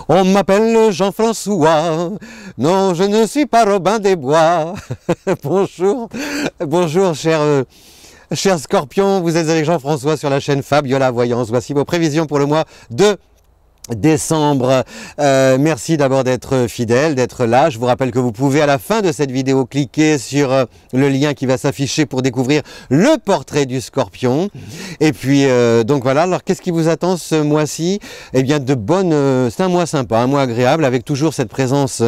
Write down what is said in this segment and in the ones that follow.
On m'appelle Jean-François. Non, je ne suis pas Robin des Bois. Bonjour, bonjour, cher Scorpion. Vous êtes avec Jean-François sur la chaîne Fabiola Voyance. Voici vos prévisions pour le mois de décembre. Merci d'abord d'être fidèle, d'être là. Je vous rappelle que vous pouvez à la fin de cette vidéo cliquer sur le lien qui va s'afficher pour découvrir le portrait du Scorpion. Et puis donc voilà, alors qu'est-ce qui vous attend ce mois-ci? Eh bien c'est un mois sympa, un mois agréable avec toujours cette présence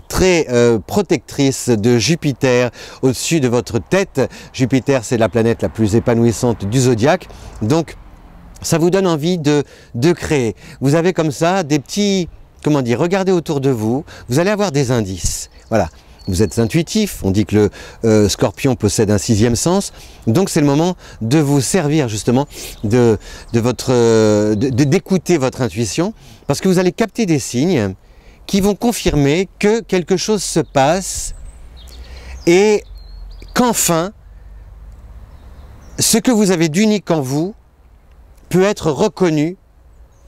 très protectrice de Jupiter au-dessus de votre tête. Jupiter, c'est la planète la plus épanouissante du zodiaque. Donc ça vous donne envie de créer. Vous avez comme ça des petits, comment dire, regardez autour de vous, vous allez avoir des indices. Voilà, vous êtes intuitif, on dit que le Scorpion possède un sixième sens, donc c'est le moment de vous servir justement d'écouter votre intuition, parce que vous allez capter des signes qui vont confirmer que quelque chose se passe et qu'enfin, ce que vous avez d'unique en vous peut être reconnu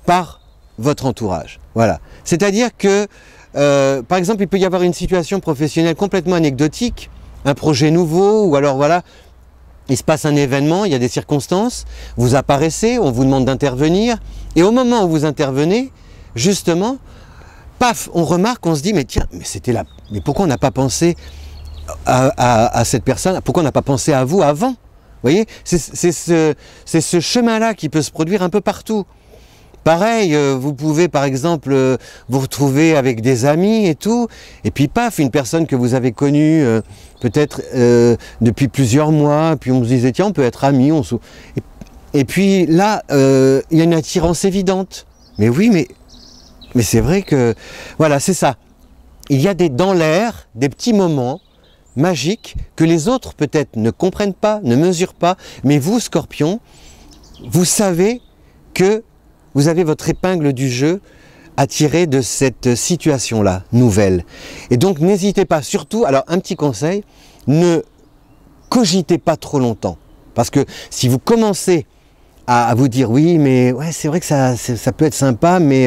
par votre entourage. Voilà. C'est-à-dire que, par exemple, il peut y avoir une situation professionnelle complètement anecdotique, un projet nouveau, ou alors voilà, il se passe un événement, il y a des circonstances, vous apparaissez, on vous demande d'intervenir, et au moment où vous intervenez, justement, paf, on remarque, on se dit, mais tiens, mais pourquoi on n'a pas pensé à cette personne, pourquoi on n'a pas pensé à vous avant? Vous voyez, c'est ce chemin-là qui peut se produire un peu partout. Pareil, vous pouvez par exemple vous retrouver avec des amis et tout, et puis paf, une personne que vous avez connue peut-être depuis plusieurs mois, puis on se disait tiens, on peut être amis, et puis là, il y a une attirance évidente. Mais oui, mais c'est vrai que, voilà, c'est ça. Il y a dans l'air des petits moments magique que les autres peut-être ne comprennent pas, ne mesurent pas, mais vous, Scorpion, vous savez que vous avez votre épingle du jeu à tirer de cette situation-là, nouvelle. Et donc n'hésitez pas, surtout, alors un petit conseil, ne cogitez pas trop longtemps, parce que si vous commencez à vous dire oui, mais ouais, c'est vrai que ça peut être sympa, mais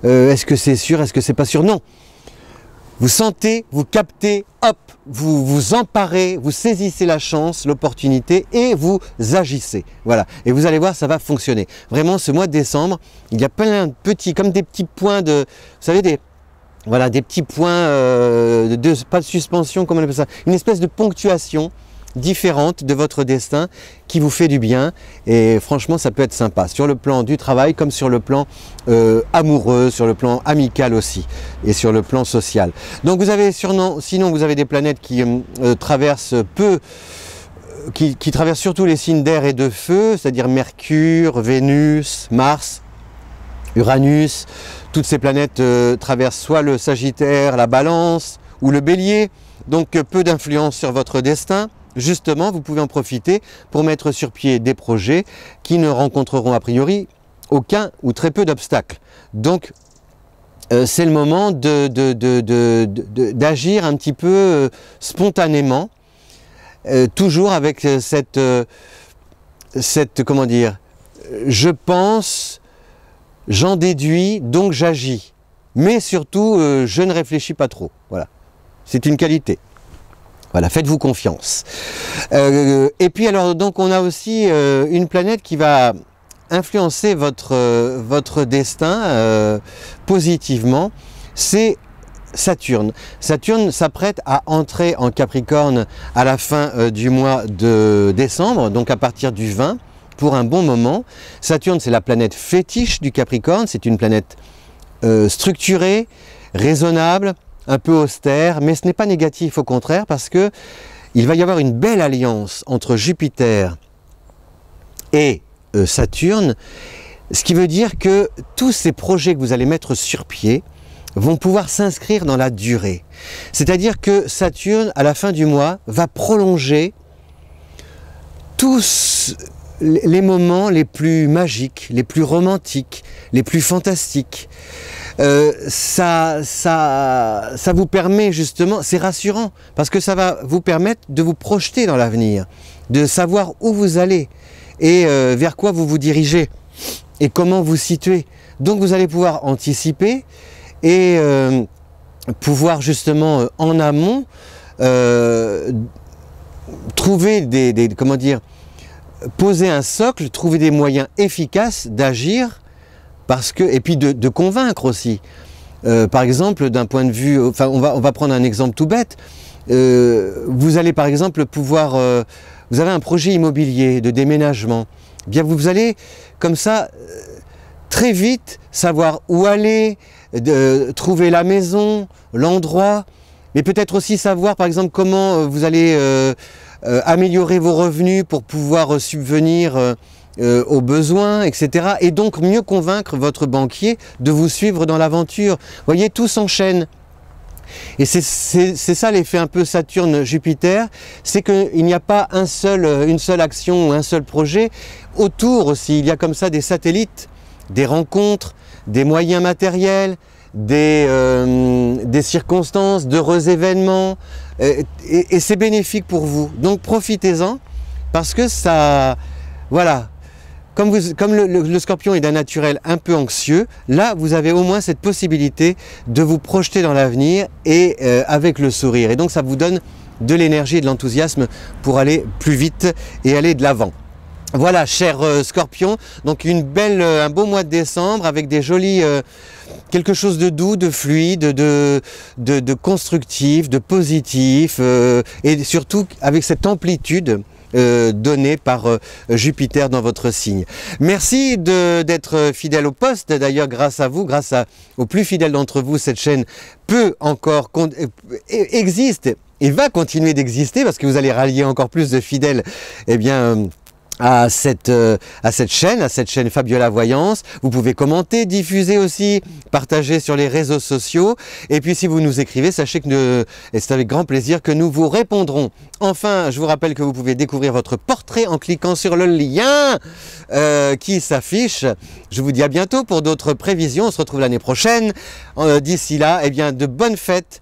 est-ce que c'est sûr, est-ce que c'est pas sûr? Non. Vous sentez, vous captez, hop, vous vous emparez, vous saisissez la chance, l'opportunité et vous agissez. Voilà. Et vous allez voir, ça va fonctionner. Vraiment, ce mois de décembre, il y a plein de petits, comme des petits points de, vous savez, des petits points pas de suspension, comment on appelle ça, une espèce de ponctuation différente de votre destin qui vous fait du bien, et franchement ça peut être sympa sur le plan du travail comme sur le plan amoureux, sur le plan amical aussi et sur le plan social. Donc vous avez sinon vous avez des planètes qui traversent qui traversent surtout les signes d'air et de feu, c'est-à-dire Mercure, Vénus, Mars, Uranus. Toutes ces planètes traversent soit le Sagittaire, la Balance ou le Bélier, donc peu d'influence sur votre destin. Justement, vous pouvez en profiter pour mettre sur pied des projets qui ne rencontreront a priori aucun ou très peu d'obstacles. Donc, c'est le moment d'agir un petit peu spontanément, toujours avec cette comment dire, je pense, j'en déduis, donc j'agis. Mais surtout, je ne réfléchis pas trop. Voilà, c'est une qualité. Voilà, faites-vous confiance. Et puis alors, donc on a aussi une planète qui va influencer votre destin positivement, c'est Saturne. Saturne s'apprête à entrer en Capricorne à la fin du mois de décembre, donc à partir du 20, pour un bon moment. Saturne, c'est la planète fétiche du Capricorne, c'est une planète structurée, raisonnable, un peu austère, mais ce n'est pas négatif, au contraire, parce que il va y avoir une belle alliance entre Jupiter et Saturne, ce qui veut dire que tous ces projets que vous allez mettre sur pied vont pouvoir s'inscrire dans la durée. C'est-à-dire que Saturne, à la fin du mois, va prolonger tous les moments les plus magiques, les plus romantiques, les plus fantastiques. Ça vous permet justement, c'est rassurant, parce que ça va vous permettre de vous projeter dans l'avenir, de savoir où vous allez et vers quoi vous vous dirigez. et comment vous situer. Donc vous allez pouvoir anticiper et pouvoir justement en amont trouver comment dire, poser un socle, trouver des moyens efficaces d'agir, parce que, et puis de convaincre aussi. Par exemple, d'un point de vue, enfin on va prendre un exemple tout bête. Vous allez par exemple pouvoir, vous avez un projet immobilier de déménagement, bien vous allez comme ça très vite savoir où aller, trouver la maison, l'endroit, mais peut-être aussi savoir par exemple comment vous allez améliorer vos revenus pour pouvoir subvenir aux besoins, etc. Et donc mieux convaincre votre banquier de vous suivre dans l'aventure. Vous voyez, tout s'enchaîne. Et c'est ça l'effet un peu Saturne-Jupiter, c'est qu'il n'y a pas une seule action ou un seul projet. Autour aussi, il y a comme ça des satellites, des rencontres, des moyens matériels, des circonstances, d'heureux événements, et c'est bénéfique pour vous. Donc profitez-en, parce que ça, voilà, comme le Scorpion est d'un naturel un peu anxieux, là vous avez au moins cette possibilité de vous projeter dans l'avenir et avec le sourire. Et donc ça vous donne de l'énergie et de l'enthousiasme pour aller plus vite et aller de l'avant. Voilà, cher Scorpion, donc un beau mois de décembre avec des jolis, quelque chose de doux, de fluide, de constructif, de positif, et surtout avec cette amplitude donnée par Jupiter dans votre signe. Merci d'être fidèle au poste. D'ailleurs, grâce à vous, aux plus fidèles d'entre vous, cette chaîne existe et va continuer d'exister, parce que vous allez rallier encore plus de fidèles, eh bien, à cette chaîne Fabiola Voyance. Vous pouvez commenter, diffuser aussi, partager sur les réseaux sociaux. Et puis si vous nous écrivez, sachez que c'est avec grand plaisir que nous vous répondrons. Enfin, je vous rappelle que vous pouvez découvrir votre portrait en cliquant sur le lien qui s'affiche. Je vous dis à bientôt pour d'autres prévisions. On se retrouve l'année prochaine. D'ici là, eh bien, de bonnes fêtes.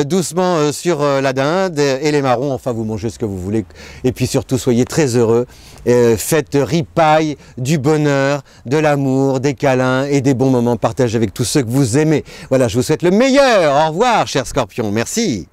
Doucement sur la dinde et les marrons, enfin vous mangez ce que vous voulez, et puis surtout soyez très heureux, faites ripaille du bonheur, de l'amour, des câlins et des bons moments partagés avec tous ceux que vous aimez. Voilà, je vous souhaite le meilleur. Au revoir, chers Scorpions, merci.